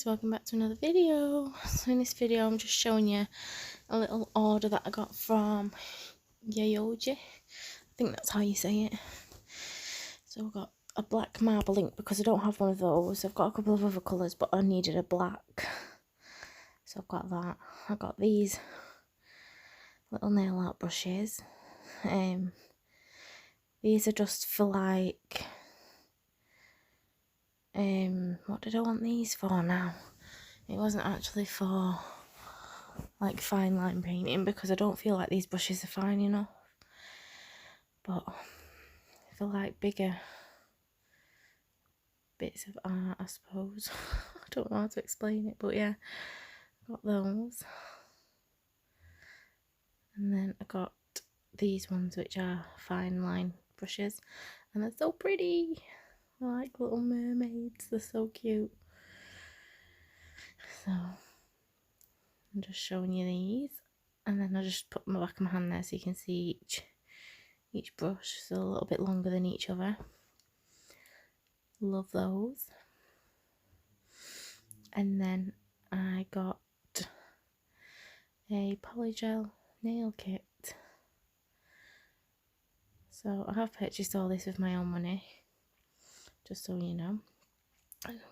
welcome back to another video. So in this video I'm just showing you a little order that I got from Yayoge. I think that's how you say it. So I've got a black marble ink because I don't have one of those. I've got a couple of other colours but I needed a black. So I've got that. I got these little nail art brushes. These are just for like what did I want these for now? It wasn't actually for like fine line painting because I don't feel like these brushes are fine enough, but for like bigger bits of art, I suppose. I don't know how to explain it, but yeah, I got those. And then I got these ones which are fine line brushes and they're so pretty. They're like little mermaids, they're so cute. So I'm just showing you these, and then I just put my back of my hand there so you can see each brush, so a little bit longer than each other. Love those. And then I got a polygel nail kit. So I have purchased all this with my own money, just so you know.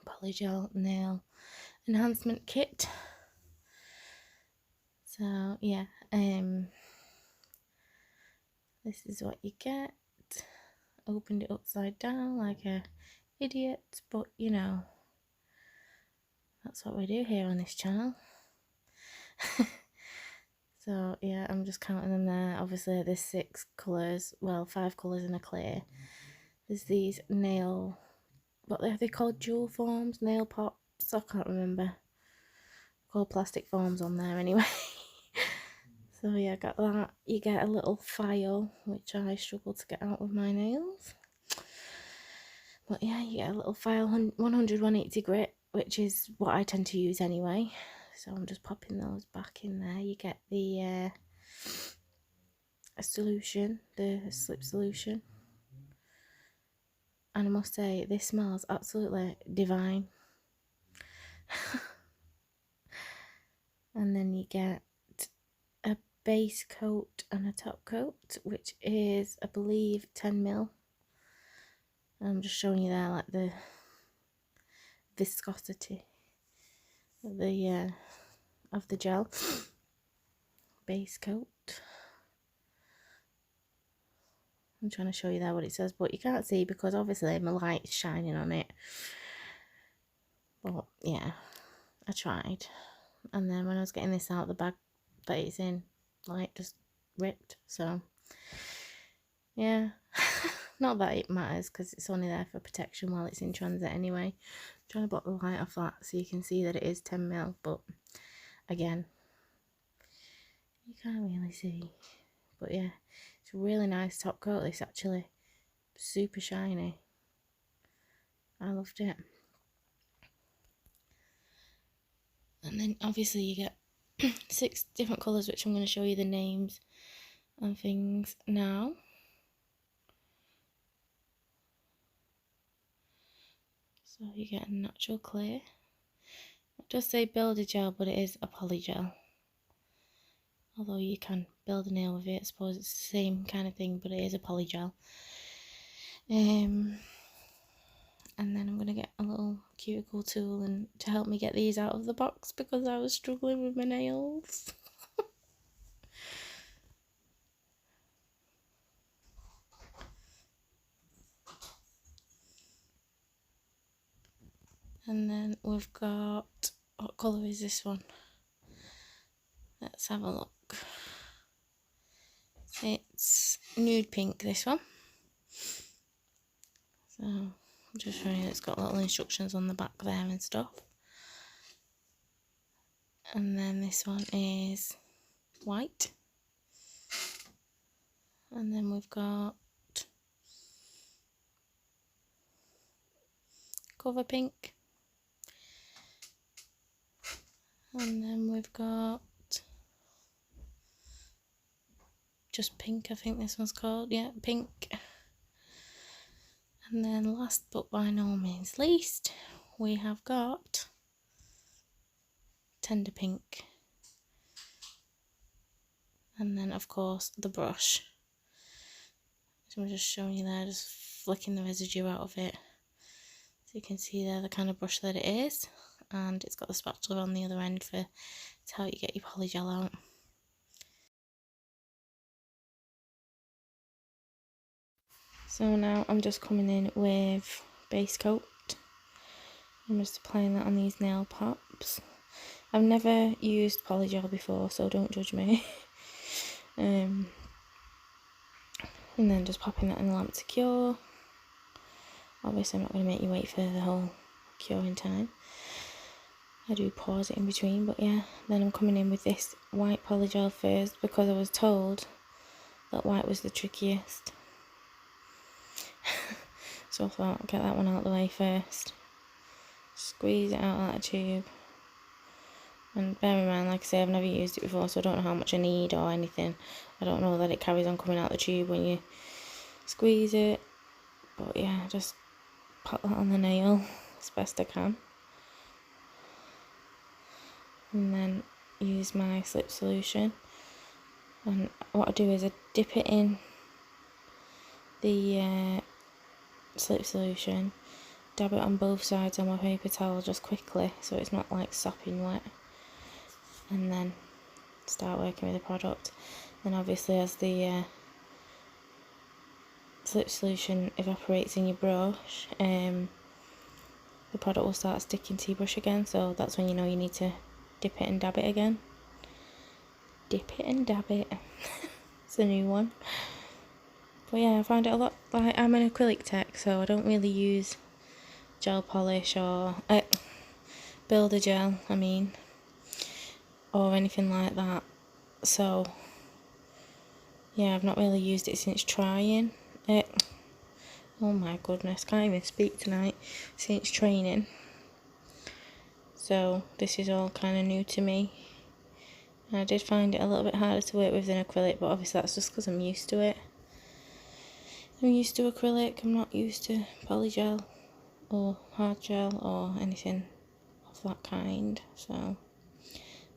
Polygel nail enhancement kit. So yeah, this is what you get. Opened it upside down like a idiot, but you know, that's what we do here on this channel. So yeah, I'm just counting them there. Obviously there's 6 colours, well 5 colours in a clear. There's these nail, what are they called, jewel forms, nail pops, I can't remember. Called plastic forms on there anyway. So yeah, I got that. You get a little file, which I struggle to get out with my nails. But yeah, you get a little file, 100-180 grit, which is what I tend to use anyway. So I'm just popping those back in there. You get the a solution, the slip solution. And I must say, this smells absolutely divine. And then you get a base coat and a top coat, which is, I believe, 10mm. I'm just showing you there, like the viscosity of the gel. Base coat. I'm trying to show you there what it says, but you can't see because obviously my light's shining on it. But yeah, I tried. And then when I was getting this out of the bag that it's in, like, just ripped. So yeah, not that it matters because it's only there for protection while it's in transit anyway. I'm trying to block the light off that so you can see that it is 10mm, but again, you can't really see. But yeah, it's a really nice top coat, this actually. Super shiny. I loved it. And then obviously you get 6 different colours, which I'm going to show you the names and things now. So you get a natural clear. It does say builder gel, but it is a polygel. Although you can build a nail with it, I suppose it's the same kind of thing, but it is a polygel. And then I'm going to get a little cuticle tool and to help me get these out of the box because I was struggling with my nails. And then we've got, what colour is this one? Let's have a look. It's nude pink, this one. So I'm just showing you it's got little instructions on the back there and stuff. And then this one is white. And then we've got cover pink. And then we've got just pink, I think this one's called. Yeah, pink. And then last but by no means least, we have got tender pink. And then of course the brush. So I'm just showing you there, just flicking the residue out of it. So you can see there the kind of brush that it is. And it's got the spatula on the other end for it's how you get your polygel out. So now I'm just coming in with base coat. I'm just applying that on these nail pops. I've never used polygel before, so don't judge me. And then just popping that in the lamp to cure. Obviously I'm not going to make you wait for the whole curing time. I do pause it in between, but yeah. Then I'm coming in with this white polygel first because I was told that white was the trickiest. So I thought I'd get that one out of the way first. Squeeze it out of that tube. And bear in mind, like I say, I've never used it before, so I don't know how much I need or anything. I don't know that it carries on coming out the tube when you squeeze it. But yeah, just pop that on the nail as best I can. And then use my slip solution. And what I do is I dip it in the slip solution, dab it on both sides on my paper towel just quickly so it's not like sopping wet, and then start working with the product. Then obviously as the slip solution evaporates in your brush, the product will start sticking to your brush again, so that's when you know you need to dip it and dab it again. Dip it and dab it. It's a new one. But yeah, I find it a lot, like, I'm an acrylic tech, so I don't really use gel polish or builder gel, or anything like that. So yeah, I've not really used it since trying it. Oh my goodness, can't even speak tonight. Since training. So this is all kind of new to me. And I did find it a little bit harder to work with than acrylic, but obviously that's just because I'm used to it. I'm used to acrylic, I'm not used to polygel or hard gel or anything of that kind. So, and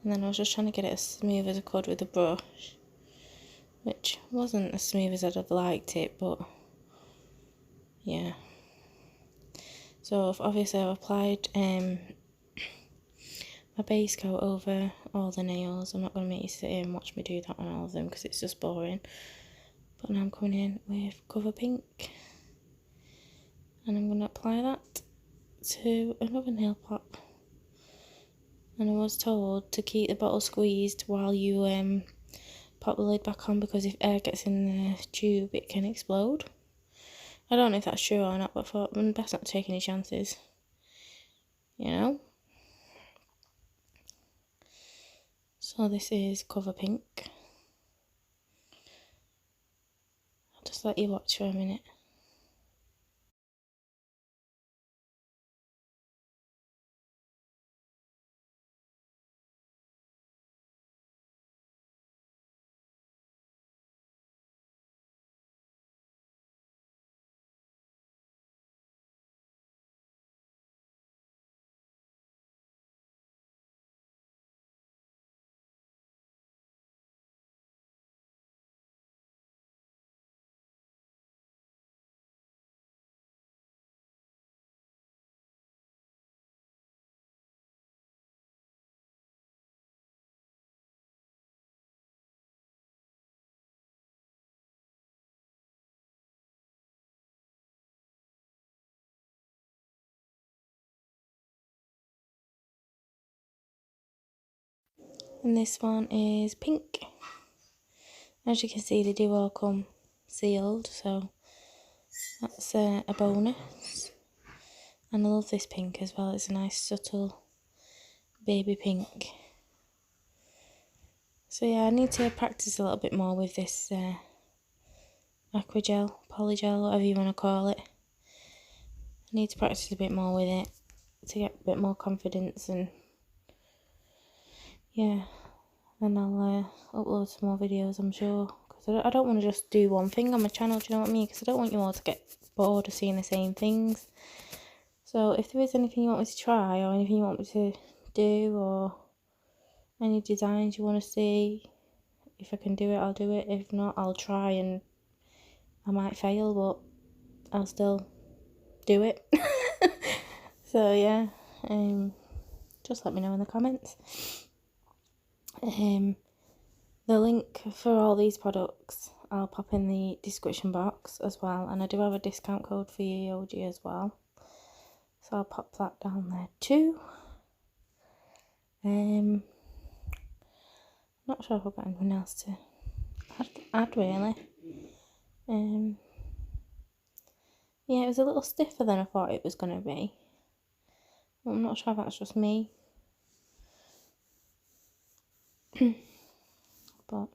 then I was just trying to get it as smooth as I could with the brush, which wasn't as smooth as I'd have liked it, but yeah. So obviously I've applied my base coat over all the nails. I'm not going to make you sit here and watch me do that on all of them because it's just boring. But now I'm coming in with Cover Pink, and I'm going to apply that to another nail pop. And I was told to keep the bottle squeezed while you pop the lid back on, because if air gets in the tube it can explode. I don't know if that's true or not, but I thought I'm best not to take any chances, you know. So this is Cover Pink. I'll just let you watch for a minute. And this one is pink. As you can see, they do all come sealed, so that's a bonus. And I love this pink as well. It's a nice subtle baby pink. So yeah, I need to practice a little bit more with this acrygel, polygel, whatever you want to call it. I need to practice a bit more with it to get a bit more confidence, and yeah, then I'll upload some more videos, I'm sure, because I don't want to just do one thing on my channel, do you know what I mean? Because I don't want you all to get bored of seeing the same things. So if there is anything you want me to try or anything you want me to do, or Any designs you want to see. If I can do it, I'll do it. If not, I'll try, and I might fail, but I'll still do it. So yeah, just let me know in the comments. The link for all these products I'll pop in the description box as well, and I do have a discount code for yayoge as well, so I'll pop that down there too. Not sure if I've got anything else to add really. Yeah, it was a little stiffer than I thought it was going to be. I'm not sure if that's just me. But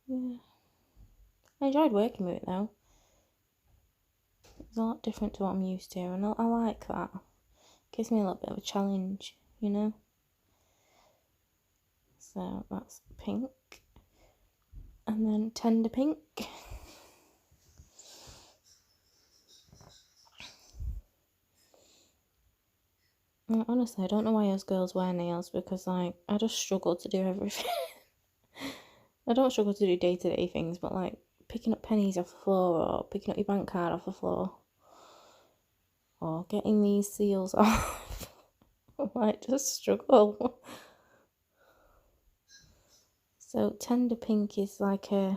yeah, I enjoyed working with it though. It's a lot different to what I'm used to, and I like that. It gives me a little bit of a challenge, you know. So that's pink, and then tender pink. And honestly, I don't know why us girls wear nails, because like I just struggle to do everything. I don't struggle to do day-to-day things, but like picking up pennies off the floor, or picking up your bank card off the floor, or getting these seals off. I might just struggle. So tender pink is like a,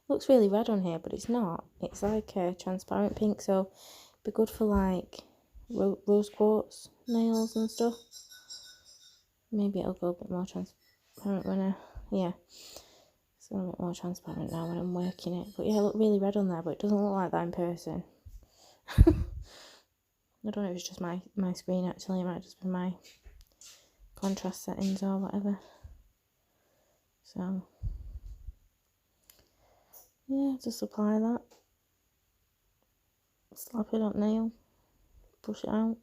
looks really red on here, but it's not. It's like a transparent pink, so it'd be good for like rose quartz nails and stuff. Maybe it'll go a bit more transparent when I, yeah. It's a bit more transparent now when I'm working it. But yeah, it looked really red on there, but it doesn't look like that in person. I don't know if it's just my screen actually, it might just be my contrast settings or whatever. So yeah, just apply that. Slap it on nail. Push it out.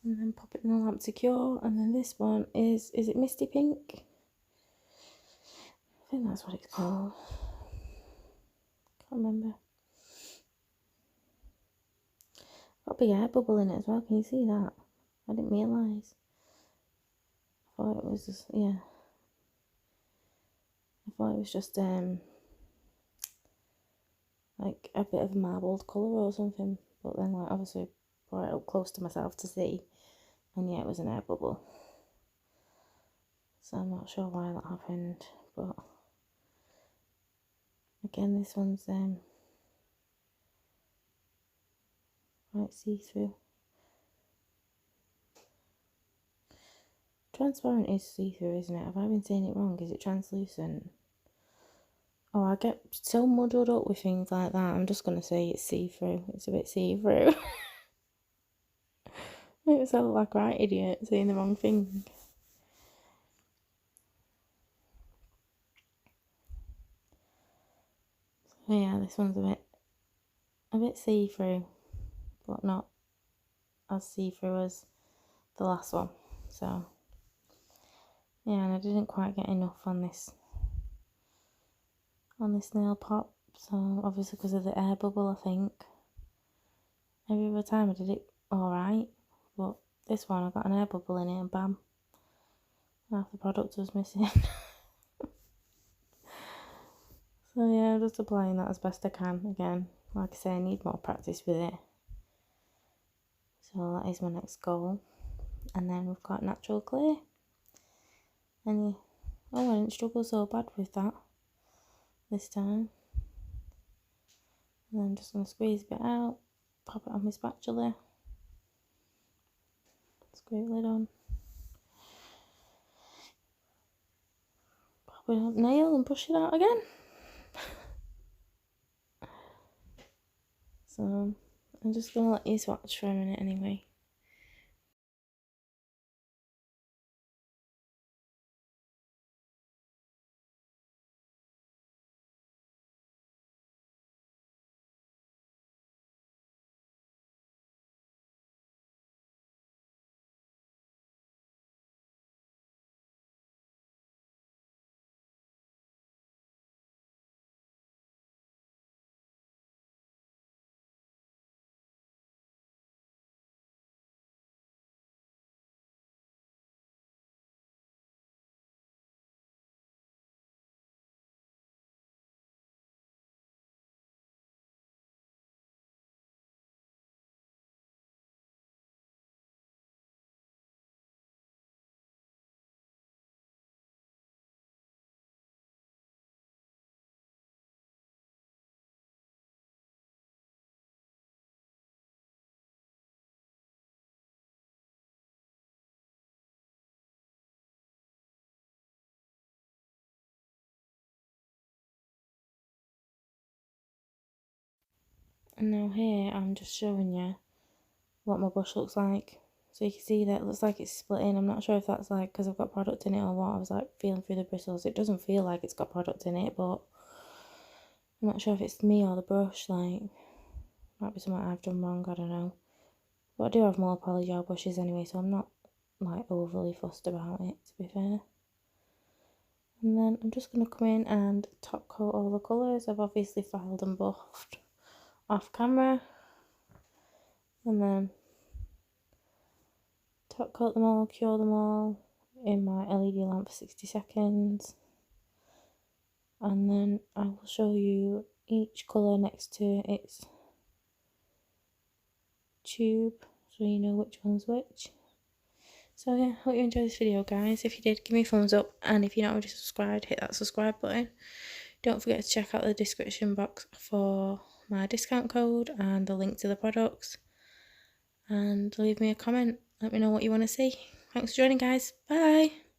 And then pop it in the lamp to cure. And then this one is it Misty Pink? I think that's what it's called. Can't remember. Got a big air bubble in it as well. Can you see that? I didn't realise. I thought it was just, yeah. I thought it was just like a bit of a marbled colour or something. But then like obviously brought it up close to myself to see. And yeah, it was an air bubble. So I'm not sure why that happened, but again, this one's quite see-through. Transparent is see-through, isn't it? Have I been saying it wrong? Is it translucent? Oh, I get so muddled up with things like that. I'm just going to say it's see-through. It's a bit see-through. It sounds like a right idiot saying the wrong thing. So yeah, this one's a bit see-through, but not as see-through as the last one. So yeah, and I didn't quite get enough on this nail pop, so obviously because of the air bubble, I think every other time I did it alright, but this one I got an air bubble in it and bam, half the product was missing. So yeah, I'm just applying that as best I can. Again, like I say, I need more practice with it, so that is my next goal. And then we've got natural clay, and oh, I didn't struggle so bad with that this time. And then I'm just going to squeeze a bit out, pop it on my spatula, screw the lid on, pop it on nail and push it out again. So I'm just going to let you swatch for a minute anyway. And now here I'm just showing you what my brush looks like. So you can see that it looks like it's splitting. I'm not sure if that's like because I've got product in it or what. I was like feeling through the bristles. It doesn't feel like it's got product in it, but I'm not sure if it's me or the brush. Like, might be something I've done wrong, I don't know. But I do have more polygel brushes anyway, so I'm not like overly fussed about it, to be fair. And then I'm just going to come in and top coat all the colours. I've obviously filed and buffed off camera. And then top coat them all, cure them all in my LED lamp for 60 seconds. And then I will show you each colour next to its tube, so you know which one's which. So yeah, hope you enjoyed this video, guys. If you did, give me a thumbs up, and if you're not already subscribed, hit that subscribe button. Don't forget to check out the description box for my discount code and the link to the products, and leave me a comment. Let me know what you want to see. Thanks for joining, guys. Bye.